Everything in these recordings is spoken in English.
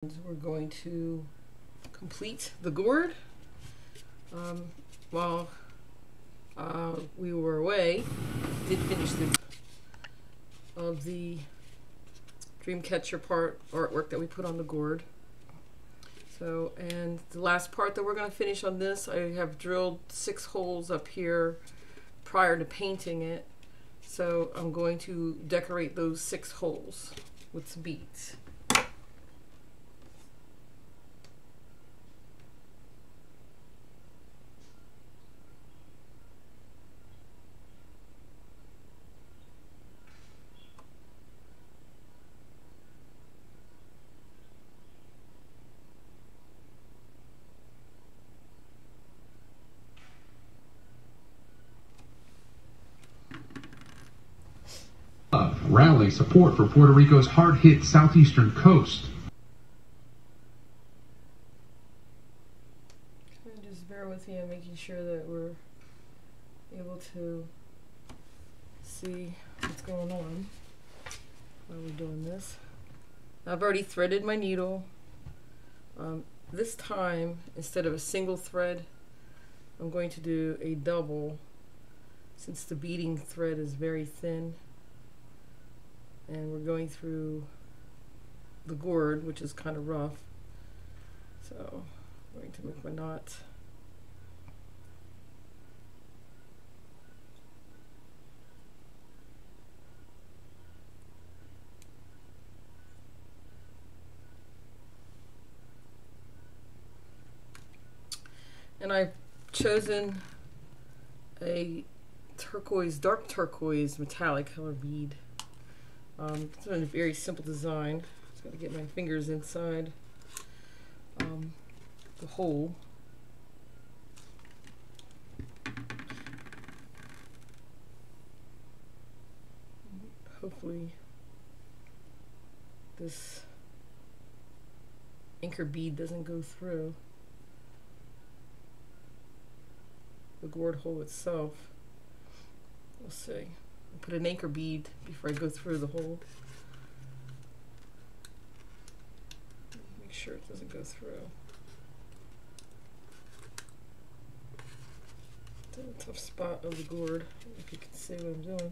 We're going to complete the gourd. While we were away, did finish the Dreamcatcher artwork that we put on the gourd. So, and the last part that we're going to finish on this, I have drilled 6 holes up here prior to painting it. So I'm going to decorate those 6 holes with some beads. Rally support for Puerto Rico's hard-hit southeastern coast. Just bear with me. I'm making sure that we're able to see what's going on while we're doing this. I've already threaded my needle. This time, instead of a single thread, I'm going to do a double, since the beading thread is very thin. And we're going through the gourd, which is kind of rough. So I'm going to make my knot. And I've chosen a turquoise, dark turquoise metallic color bead. It's a very simple design. Just got to get my fingers inside the hole. Hopefully this anchor bead doesn't go through the gourd hole itself. We'll see. I'll put an anchor bead before I go through the hole. Make sure it doesn't go through. It's in a tough spot of the gourd, if you can see what I'm doing.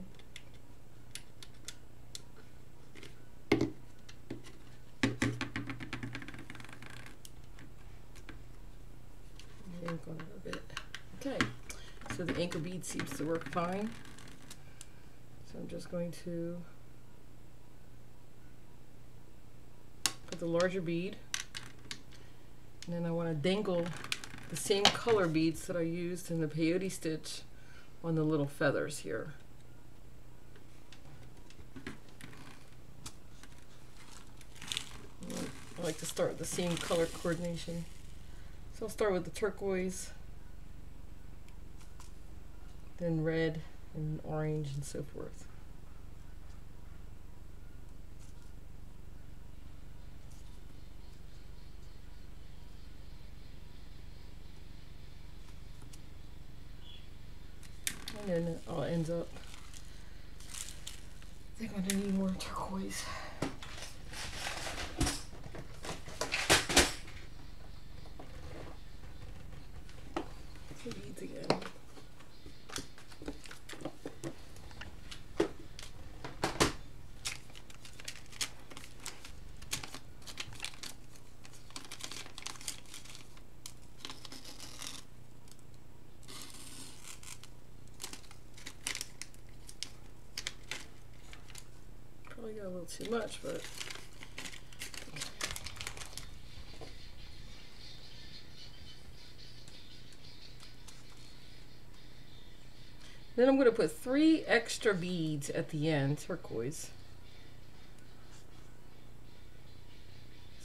Ink on it a bit. Okay, so the anchor bead seems to work fine. So I'm just going to put the larger bead, and then I want to dangle the same color beads that I used in the peyote stitch on the little feathers here. I like to start with the same color coordination. So I'll start with the turquoise, then red, and orange, and so forth. And then it all ends up, I think I'm gonna need more turquoise. The beads again. Probably got a little too much, but then I'm going to put 3 extra beads at the end, turquoise.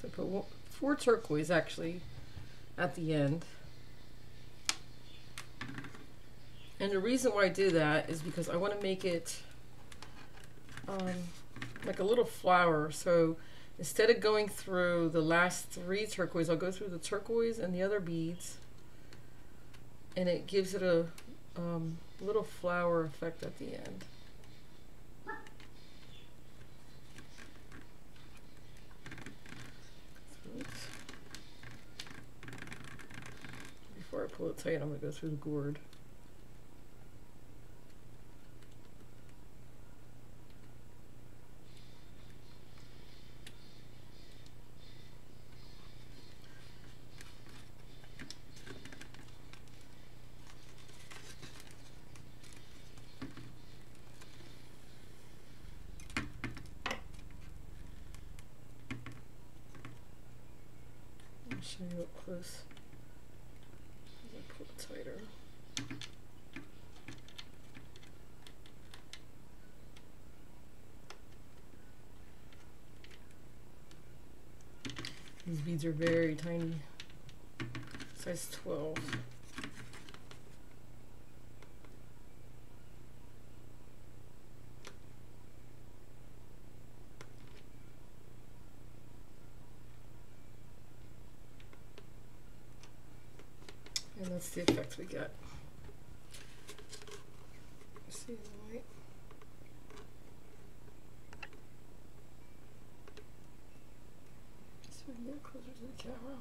So put 4 turquoise actually at the end. And the reason why I do that is because I want to make it like a little flower. So instead of going through the last 3 turquoise, I'll go through the turquoise and the other beads, and it gives it a little flower effect at the end. pull it tight, I'm going to go through the gourd. I'll show you up close. Pull it tighter. These beads are very tiny, size 12. And that's the effect we get. See the light? So we can get closer to the camera.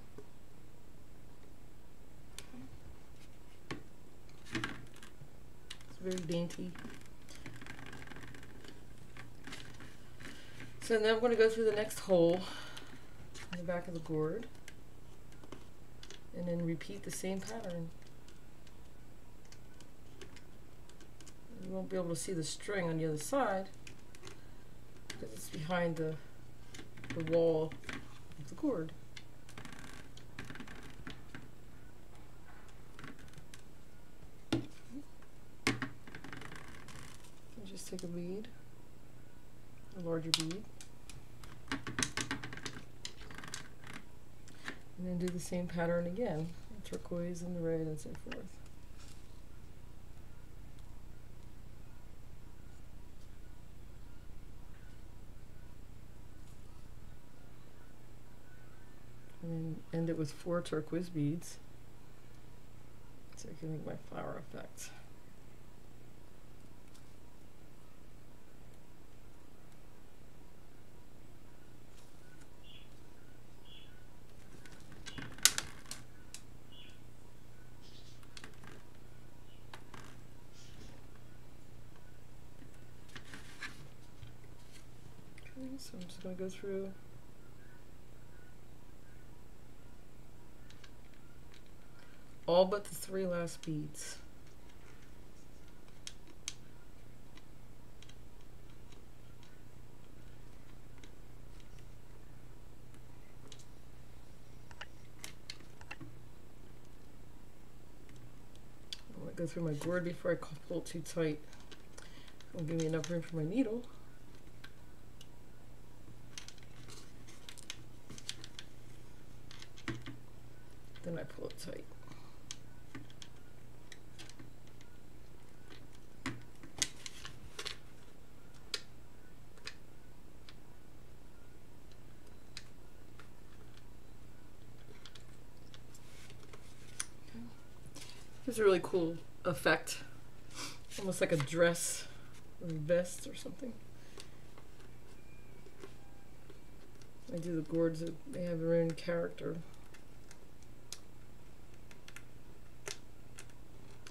Okay. It's very dainty. So now I'm going to go through the next hole in the back of the gourd. And then repeat the same pattern. You won't be able to see the string on the other side because it's behind the wall of the gourd. And just take a bead, a larger bead. And then do the same pattern again, the turquoise and the red and so forth. And then end it with 4 turquoise beads so I can make my flower effect. So I'm just going to go through all but the 3 last beads. I'm going to go through my gourd before I pull it too tight. It'll give me enough room for my needle. Then I pull it tight. It's a really cool effect, almost like a dress or a vest or something. I do the gourds that they have their own character.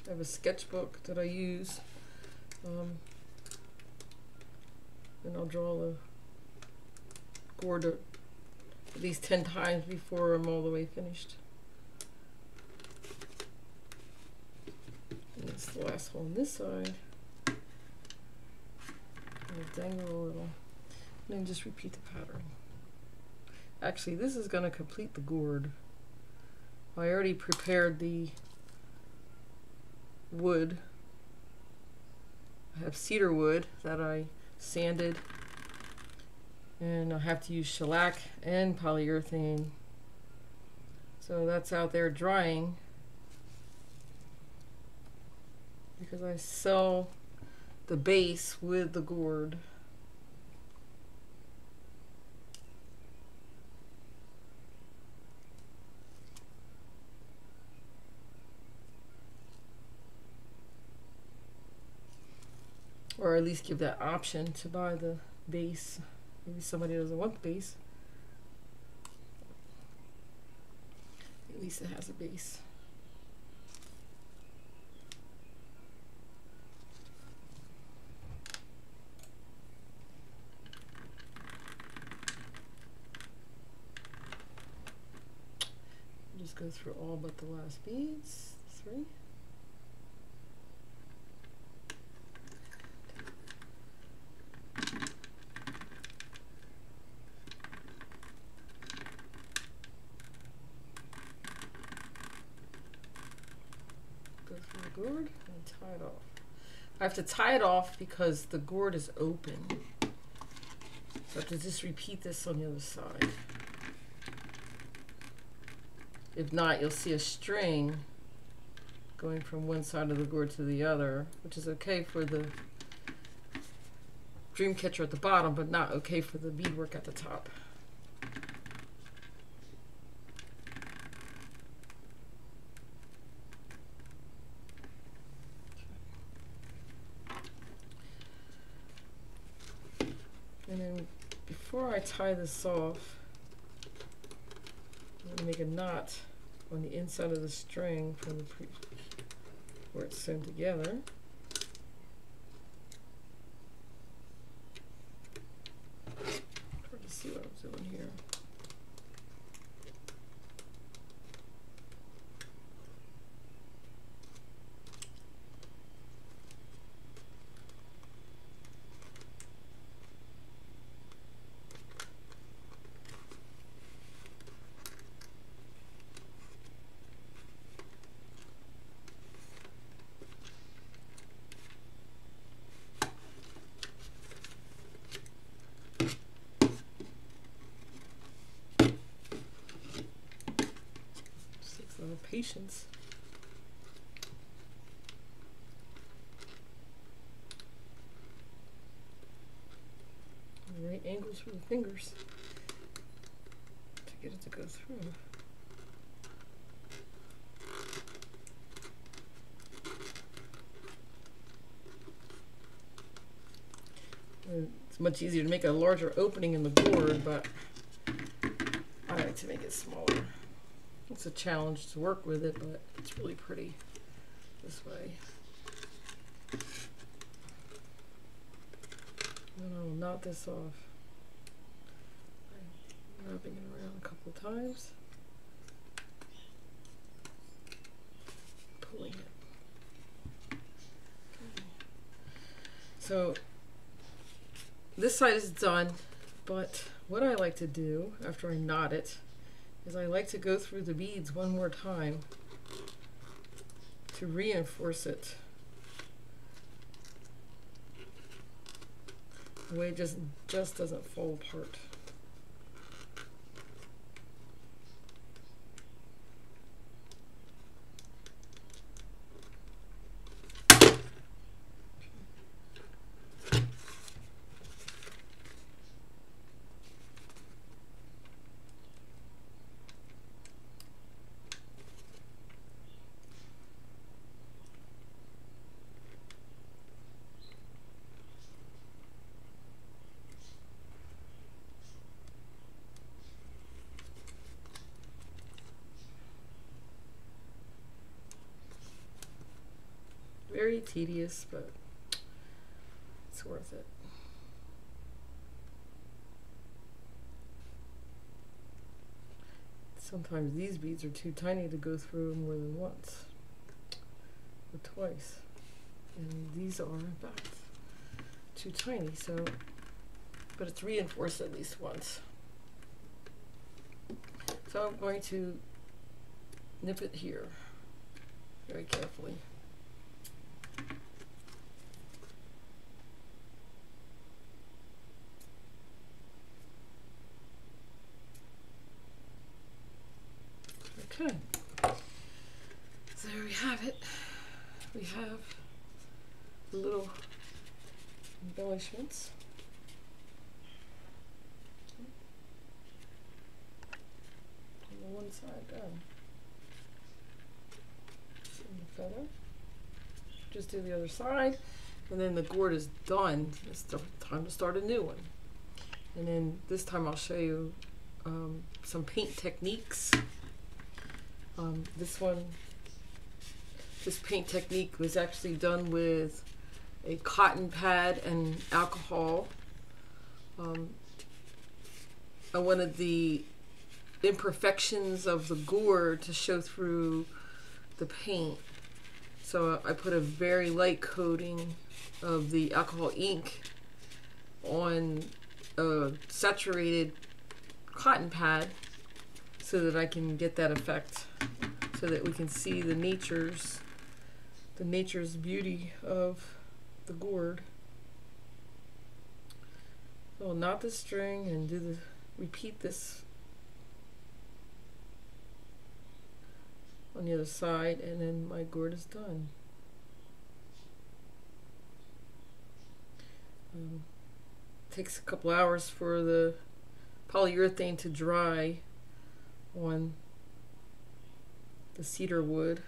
I have a sketchbook that I use, and I'll draw the gourd at least 10 times before I'm all the way finished. And it's the last hole on this side. I'll dangle a little, and then just repeat the pattern. Actually, this is going to complete the gourd. I already prepared the wood. I have cedar wood that I sanded, and I have to use shellac and polyurethane. So that's out there drying because I sell the base with the gourd. Or at least give that option to buy the base. Maybe somebody doesn't want the base. At least it has a base. just go through all but the last beads, 3. Go through the gourd and tie it off. I have to tie it off because the gourd is open. So I have to just repeat this on the other side. If not, you'll see a string going from one side of the gourd to the other, which is okay for the dream catcher at the bottom, but not okay for the beadwork at the top. And then before I tie this off, I'm going to make a knot on the inside of the string from the where it's sewn together. Hard to see what I'm doing here. Patience. Right angles for the fingers to get it to go through. And it's much easier to make a larger opening in the gourd, but I like to make it smaller. It's a challenge to work with it, but it's really pretty this way. And I will knot this off by wrapping it around a couple of times, pulling it. Okay. So this side is done, but what I like to do after I knot it is I like to go through the beads one more time to reinforce it. The way it just doesn't fall apart. Very tedious, but it's worth it. Sometimes these beads are too tiny to go through more than once or twice, and these are in fact too tiny, so but it's reinforced at least once. So I'm going to nip it here very carefully. Okay, so there we have it. We have the little embellishments. On the one side done. And the feather. Just do the other side, and then the gourd is done. It's time to start a new one. And then this time I'll show you some paint techniques. This paint technique was actually done with a cotton pad and alcohol. I wanted the imperfections of the gourd to show through the paint. So I put a very light coating of the alcohol ink on a saturated cotton pad so that I can get that effect, so that we can see the nature's beauty of the gourd. So I'll knot the string and repeat this on the other side, and then my gourd is done. Takes a couple hours for the polyurethane to dry on the cedar wood.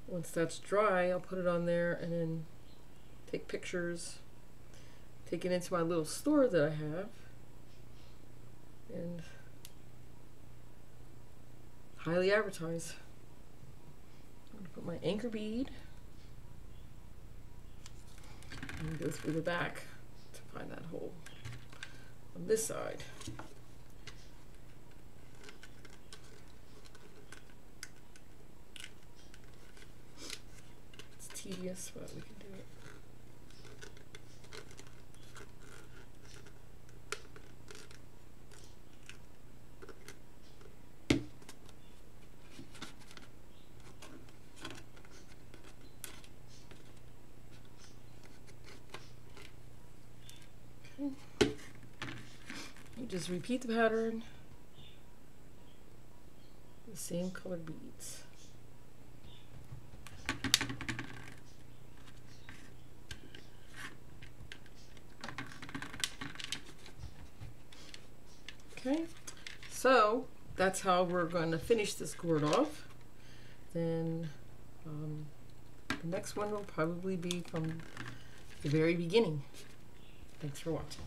Once that's dry, I'll put it on there and then take pictures, take it into my little store that I have, and highly advertise. I'm going to put my anchor bead and go through the back to find that hole on this side. It's tedious, but we can do it. You just repeat the pattern, the same colored beads. Okay, so that's how we're going to finish this gourd off. Then the next one will probably be from the very beginning. Thanks for watching.